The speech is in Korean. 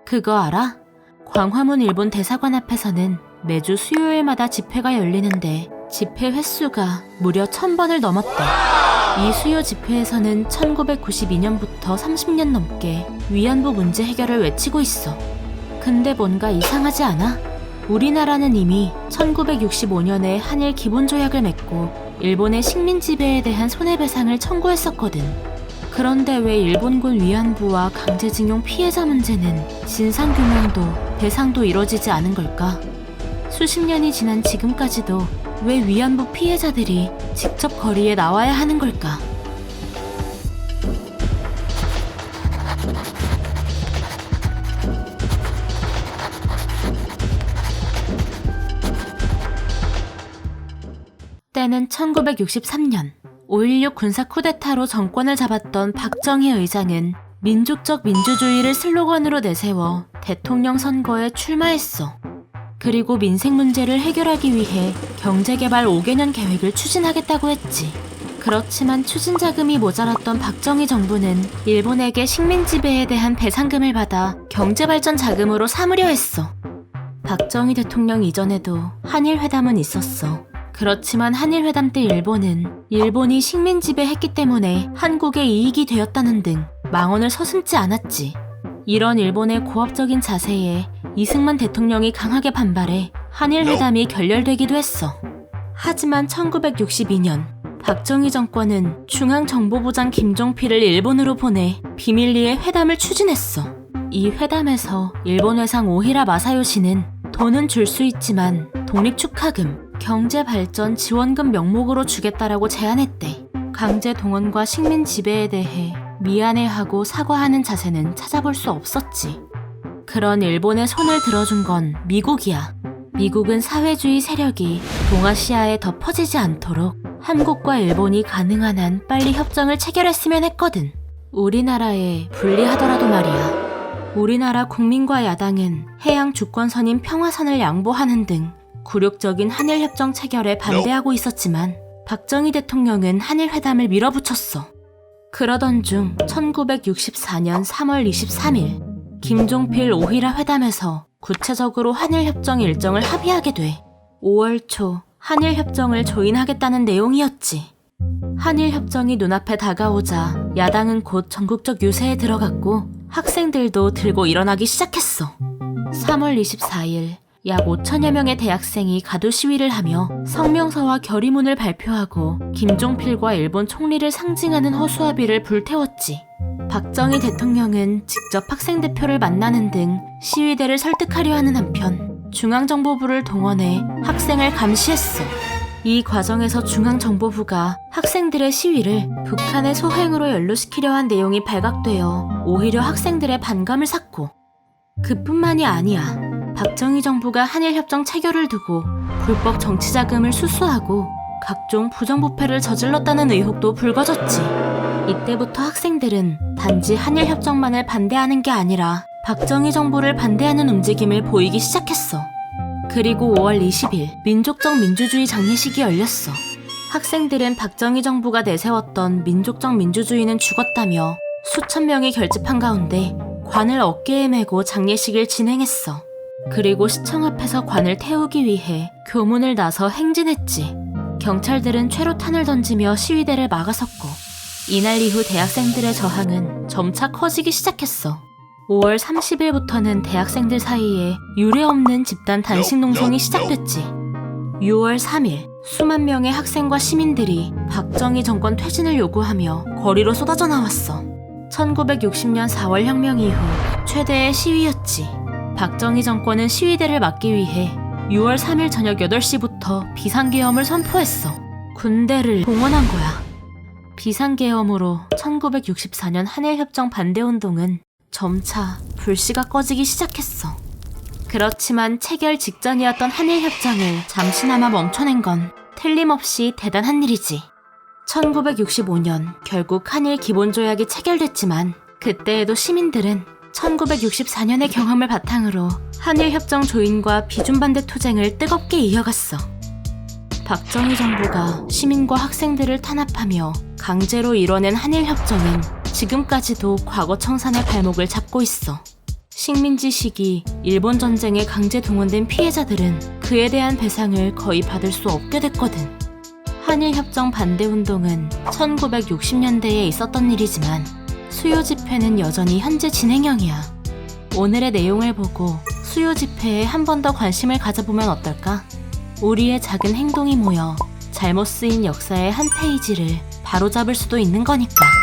그거 알아? 광화문 일본 대사관 앞에서는 매주 수요일마다 집회가 열리는데 집회 횟수가 무려 1000번을 넘었대. 이 수요 집회에서는 1992년부터 30년 넘게 위안부 문제 해결을 외치고 있어. 근데 뭔가 이상하지 않아? 우리나라는 이미 1965년에 한일 기본조약을 맺고 일본의 식민 지배에 대한 손해배상을 청구했었거든. 그런데 왜 일본군 위안부와 강제징용 피해자 문제는 진상규명도 배상도 이뤄지지 않은 걸까? 수십 년이 지난 지금까지도 왜 위안부 피해자들이 직접 거리에 나와야 하는 걸까? 때는 1963년 5.16 군사 쿠데타로 정권을 잡았던 박정희 의장은 민족적 민주주의를 슬로건으로 내세워 대통령 선거에 출마했어. 그리고 민생 문제를 해결하기 위해 경제개발 5개년 계획을 추진하겠다고 했지. 그렇지만 추진 자금이 모자랐던 박정희 정부는 일본에게 식민 지배에 대한 배상금을 받아 경제발전 자금으로 삼으려 했어. 박정희 대통령 이전에도 한일 회담은 있었어. 그렇지만 한일 회담 때 일본이 식민 지배했기 때문에 한국에 이익이 되었다는 등 망언을 서슴지 않았지. 이런 일본의 고압적인 자세에 이승만 대통령이 강하게 반발해 한일 회담이 결렬되기도 했어. 하지만 1962년 박정희 정권은 중앙정보부장 김종필을 일본으로 보내 비밀리에 회담을 추진했어. 이 회담에서 일본 회상 오히라 마사요시는 돈은 줄 수 있지만 독립축하금, 경제발전 지원금 명목으로 주겠다라고 제안했대. 강제 동원과 식민 지배에 대해 미안해하고 사과하는 자세는 찾아볼 수 없었지. 그런 일본의 손을 들어준 건 미국이야. 미국은 사회주의 세력이 동아시아에 더 퍼지지 않도록 한국과 일본이 가능한 한 빨리 협정을 체결했으면 했거든. 우리나라에 불리하더라도 말이야. 우리나라 국민과 야당은 해양 주권선인 평화선을 양보하는 등 굴욕적인 한일협정 체결에 반대하고 있었지만 박정희 대통령은 한일회담을 밀어붙였어. 그러던 중 1964년 3월 23일 김종필 오히라 회담에서 구체적으로 한일협정 일정을 합의하게 돼. 5월 초 한일협정을 조인하겠다는 내용이었지. 한일협정이 눈앞에 다가오자 야당은 곧 전국적 유세에 들어갔고 학생들도 들고 일어나기 시작했어. 3월 24일 약 5천여 명의 대학생이 가두 시위를 하며 성명서와 결의문을 발표하고 김종필과 일본 총리를 상징하는 허수아비를 불태웠지. 박정희 대통령은 직접 학생 대표를 만나는 등 시위대를 설득하려 하는 한편 중앙정보부를 동원해 학생을 감시했어. 이 과정에서 중앙정보부가 학생들의 시위를 북한의 소행으로 연루시키려 한 내용이 발각되어 오히려 학생들의 반감을 샀고, 그뿐만이 아니야. 박정희 정부가 한일협정 체결을 두고 불법 정치자금을 수수하고 각종 부정부패를 저질렀다는 의혹도 불거졌지. 이때부터 학생들은 단지 한일협정만을 반대하는 게 아니라 박정희 정부를 반대하는 움직임을 보이기 시작했어. 그리고 5월 20일 민족적 민주주의 장례식이 열렸어. 학생들은 박정희 정부가 내세웠던 민족적 민주주의는 죽었다며 수천 명이 결집한 가운데 관을 어깨에 메고 장례식을 진행했어. 그리고 시청 앞에서 관을 태우기 위해 교문을 나서 행진했지. 경찰들은 최루탄을 던지며 시위대를 막아섰고, 이날 이후 대학생들의 저항은 점차 커지기 시작했어. 5월 30일부터는 대학생들 사이에 유례없는 집단 단식 농성이 시작됐지. 6월 3일 수만 명의 학생과 시민들이 박정희 정권 퇴진을 요구하며 거리로 쏟아져 나왔어. 1960년 4월 혁명 이후 최대의 시위였지. 박정희 정권은 시위대를 막기 위해 6월 3일 저녁 8시부터 비상계엄을 선포했어. 군대를 동원한 거야. 비상계엄으로 1964년 한일협정 반대운동은 점차 불씨가 꺼지기 시작했어. 그렇지만 체결 직전이었던 한일협정을 잠시나마 멈춰낸 건 틀림없이 대단한 일이지. 1965년 결국 한일 기본조약이 체결됐지만 그때에도 시민들은 1964년의 경험을 바탕으로 한일협정 조인과 비준반대 투쟁을 뜨겁게 이어갔어. 박정희 정부가 시민과 학생들을 탄압하며 강제로 이뤄낸 한일협정은 지금까지도 과거 청산의 발목을 잡고 있어. 식민지 시기 일본 전쟁에 강제 동원된 피해자들은 그에 대한 배상을 거의 받을 수 없게 됐거든. 한일협정 반대 운동은 1960년대에 있었던 일이지만 수요 집회는 여전히 현재 진행형이야. 오늘의 내용을 보고 수요 집회에 한 번 더 관심을 가져보면 어떨까? 우리의 작은 행동이 모여 잘못 쓰인 역사의 한 페이지를 바로잡을 수도 있는 거니까.